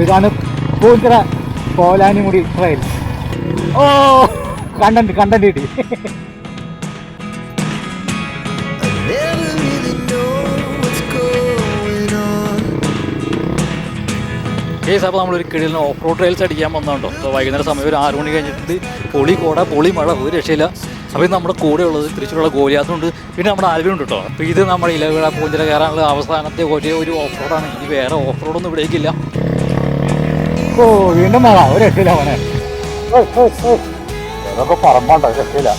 ഇതാണ് പൂഞ്ചിറ കോലാനിമുടി ട്രെയിൽസ്. ഓ കണ്ടന്റ് കിട്ടി. കേസ് അപ്പോൾ നമ്മളൊരു കിഴിലിന് ഓഫ് റോഡ് ട്രെയിൽസ് അടിക്കാൻ വന്നതുണ്ടോ. അപ്പോൾ വൈകുന്നേരം സമയം ഒരു 6 മണി കഴിഞ്ഞിട്ട് പൊളി കോട പൊളി മഴ ഒരു രക്ഷയില്ല. അപ്പോൾ ഇത് നമ്മുടെ കൂടെ ഉള്ളത് തൃശ്ശൂരുള്ള ഗോലിയാത്തുണ്ട്, പിന്നെ നമ്മുടെ ആൽവിയുണ്ട് കേട്ടോ. അപ്പോൾ ഇത് നമ്മുടെ ഇലവിഴ പൂഞ്ചിറ കയറാനുള്ള അവസാനത്തെ ഒരു ഓഫ് റോഡാണ്. ഇനി വേറെ ഓഫ് റോഡൊന്നും ഇവിടേക്കില്ല. ഓ വീണ്ടും മഴ ഒരു രക്ഷയില്ല അവനെ. അതൊക്കെ പറമ്പുണ്ടോ രക്ഷയില്ല.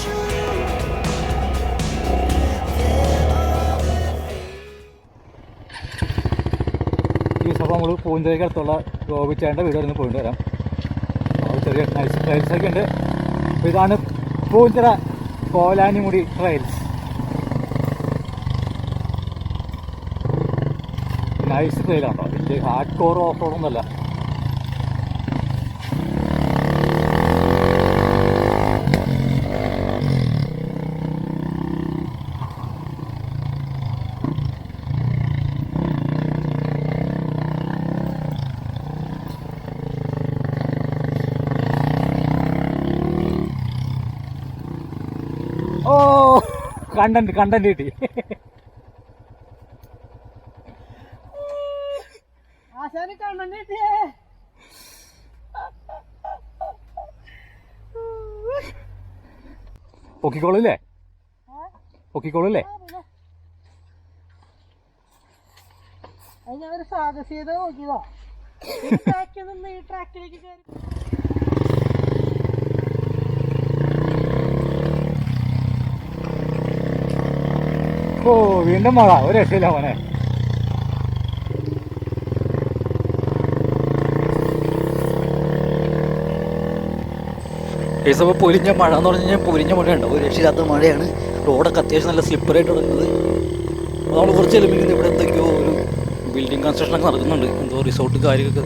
അപ്പോൾ നമ്മൾ പൂഞ്ചിറയ്ക്ക് അടുത്തുള്ള ഗോപിച്ചാൻ്റെ വീട് വരുന്ന പോയിട്ട് വരാം. ചെറിയ നൈസ് ട്രെയിൽസൊക്കെ ഉണ്ട്. അപ്പോൾ ഇതാണ് പൂഞ്ചിറ കോലാനിമുടി ട്രെയിൽസ്. നൈസ് ട്രെയിലാണ് കേട്ടോ. ഇതിൻ്റെ ഹാർഡ് കോർ ഓഫ് റോഡൊന്നുമല്ല. ഓ കണ്ടന്റ് കിട്ടി. പൊക്കിക്കോളൂല്ലേ? ഞാനൊരു സാഹസികത നോക്കിയതാ. ഈ ട്രാക്കിലേക്ക് കയറി. ഓ വീണ്ടും മഴ ഒരു രക്ഷയില്ല മോനെ. കേസപ്പോൾ പൊരിഞ്ഞ മഴ എന്ന് പറഞ്ഞു കഴിഞ്ഞാൽ പൊരിഞ്ഞ മഴയുണ്ട്, ഒരു രക്ഷയില്ലാത്ത മഴയാണ്. റോഡൊക്കെ അത്യാവശ്യം നല്ല സ്ലിപ്പറായിട്ട് കിടക്കുന്നത്. അപ്പോൾ നമ്മൾ കുറച്ച് എലിമിക്കുന്നത് ഇവിടെ എന്തൊക്കെയോ ഒരു ബിൽഡിംഗ് കൺസ്ട്രക്ഷനൊക്കെ നടക്കുന്നുണ്ട്. എന്തോ റിസോർട്ട് കാര്യമൊക്കെ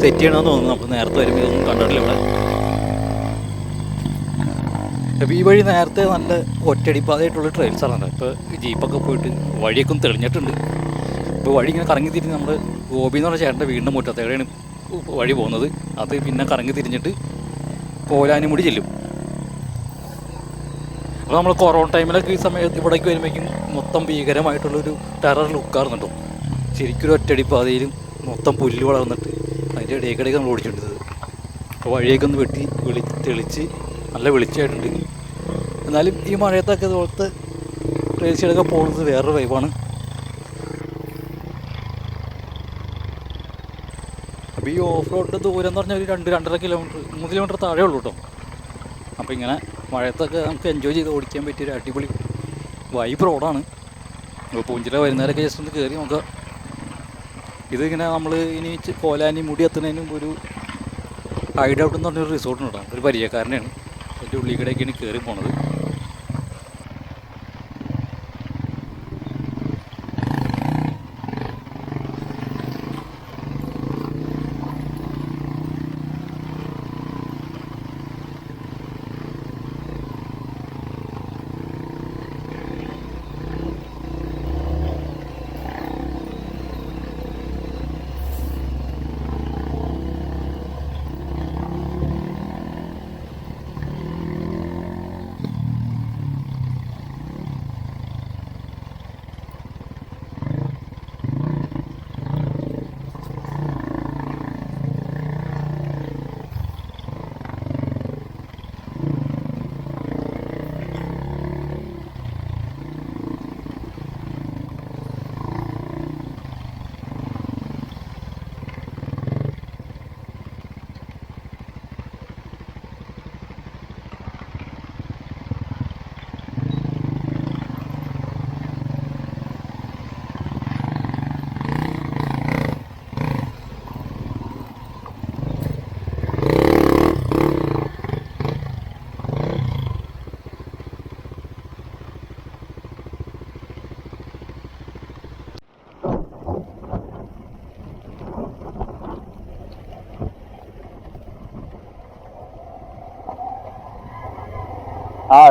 സെറ്റ് ചെയ്യണമെന്ന് തോന്നുന്നു. അപ്പോൾ നേരത്തെ വരുമ്പോൾ ഇതൊന്നും കണ്ടിട്ടില്ല ഇവിടെ. അപ്പോൾ ഈ വഴി നേരത്തെ നല്ല ഒറ്റടിപ്പാതയായിട്ടുള്ള ട്രെയിൽസാണ്. ഇപ്പോൾ ജീപ്പൊക്കെ പോയിട്ട് വഴിയൊക്കെ ഒന്ന് തെളിഞ്ഞിട്ടുണ്ട്. ഇപ്പോൾ വഴി ഇങ്ങനെ കറങ്ങി തിരിഞ്ഞ് നമ്മൾ ഗോപി എന്ന് പറഞ്ഞ ചേട്ടൻ്റെ വീടിൻ്റെ മുറ്റത്തേടെയാണ് വഴി പോകുന്നത്. അത് പിന്നെ കറങ്ങി തിരിഞ്ഞിട്ട് കോലാനിമുടി ചെല്ലും. അപ്പോൾ നമ്മൾ കൊറോണ ടൈമിലൊക്കെ ഈ സമയത്ത് ഇവിടേക്ക് വരുമ്പോഴേക്കും മൊത്തം ഭീകരമായിട്ടുള്ളൊരു ടെറർ ലുക്കായിരുന്നു കേട്ടോ. ശരിക്കും ഒരു ഒറ്റടിപ്പാതയിലും മൊത്തം പുല്ല് വളർന്നിട്ട് അതിൻ്റെ ഇടയ്ക്കിടയ്ക്ക് നമ്മൾ ഓടിച്ചിട്ടുണ്ടത്. അപ്പോൾ വഴിയൊക്കെ ഒന്ന് വെട്ടി തെളിച്ച് നല്ല വെളിച്ചമായിട്ടുണ്ട്. എന്നാലും ഈ മഴയത്തൊക്കെ ഇതുപോലത്തെ ട്രെയിൽസിലൊക്കെ പോകുന്നത് വേറൊരു വൈബാണ്. അപ്പോൾ ഈ ഓഫ് റോഡിൻ്റെ ദൂരം എന്ന് പറഞ്ഞാൽ ഒരു 2-2.5 കിലോമീറ്റർ 3 കിലോമീറ്റർ താഴെ ഉള്ളൂ കേട്ടോ. അപ്പോൾ ഇങ്ങനെ മഴയത്തൊക്കെ നമുക്ക് എൻജോയ് ചെയ്ത് ഓടിക്കാൻ പറ്റിയൊരു അടിപൊളി വൈബ് റോഡാണ്. അപ്പോൾ പൂഞ്ചിറ വരുന്നവരൊക്കെ ജസ്റ്റ് ഒന്ന് കയറി നോക്കുക. ഇതിങ്ങനെ നമ്മൾ ഇനി കോലാനിമുടി എത്തുന്നതിന് മുമ്പ് ഒരു ഹൈഡ് ഔട്ട് എന്ന് പറഞ്ഞൊരു റിസോർട്ടുണ്ട് കേട്ടോ. ഒരു പരിചയക്കാരനെയാണ്. അതിൻ്റെ ഉള്ളിൽ കൂടെയൊക്കെയാണ് കയറി പോണത്.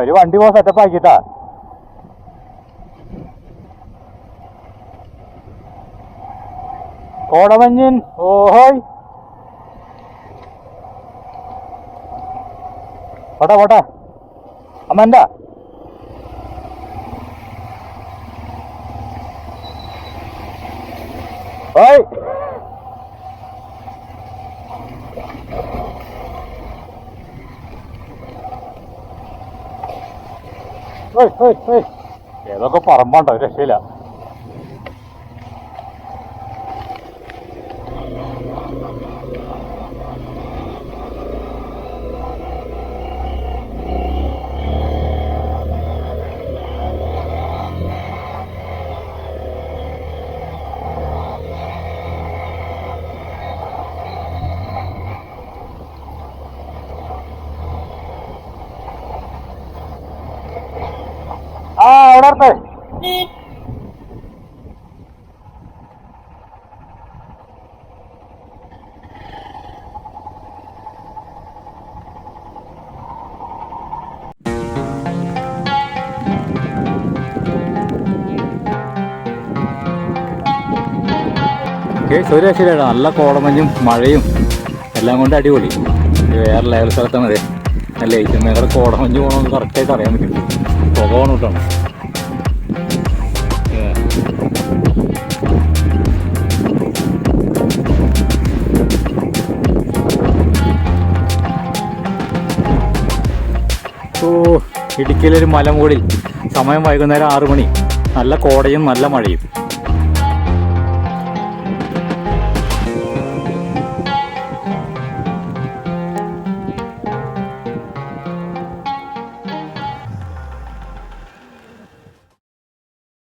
ഒരു വണ്ടി പോ സെറ്റപ്പ് ആക്കിട്ടാ. കോടമഞ്ഞിൻ ഓഹോയ് പോട്ടെ പോട്ടെ അമ്മ എന്താ ഓയ് ഏതൊക്കെ പറമ്പാണ്ടോ രക്ഷയില്ല. ആ അവിടെ ഒരു രക്ഷയില്ല. നല്ല കോടമഞ്ഞും മഴയും എല്ലാം കൊണ്ട് അടിപൊളി. വേറെ ലെവൽ സ്ഥലത്താണ് അതെ. നല്ല ഏറ്റുമേഖല കോടമഞ്ഞ് പോകണമെന്ന് കറക്റ്റായിട്ട് അറിയാൻ പറ്റും. പുക പോകണം കേട്ടാണ്. ഇടുക്കിയിലൊരു മലമുകളിൽ സമയം വൈകുന്നേരം 6 മണി. നല്ല കോടയും നല്ല മഴയും.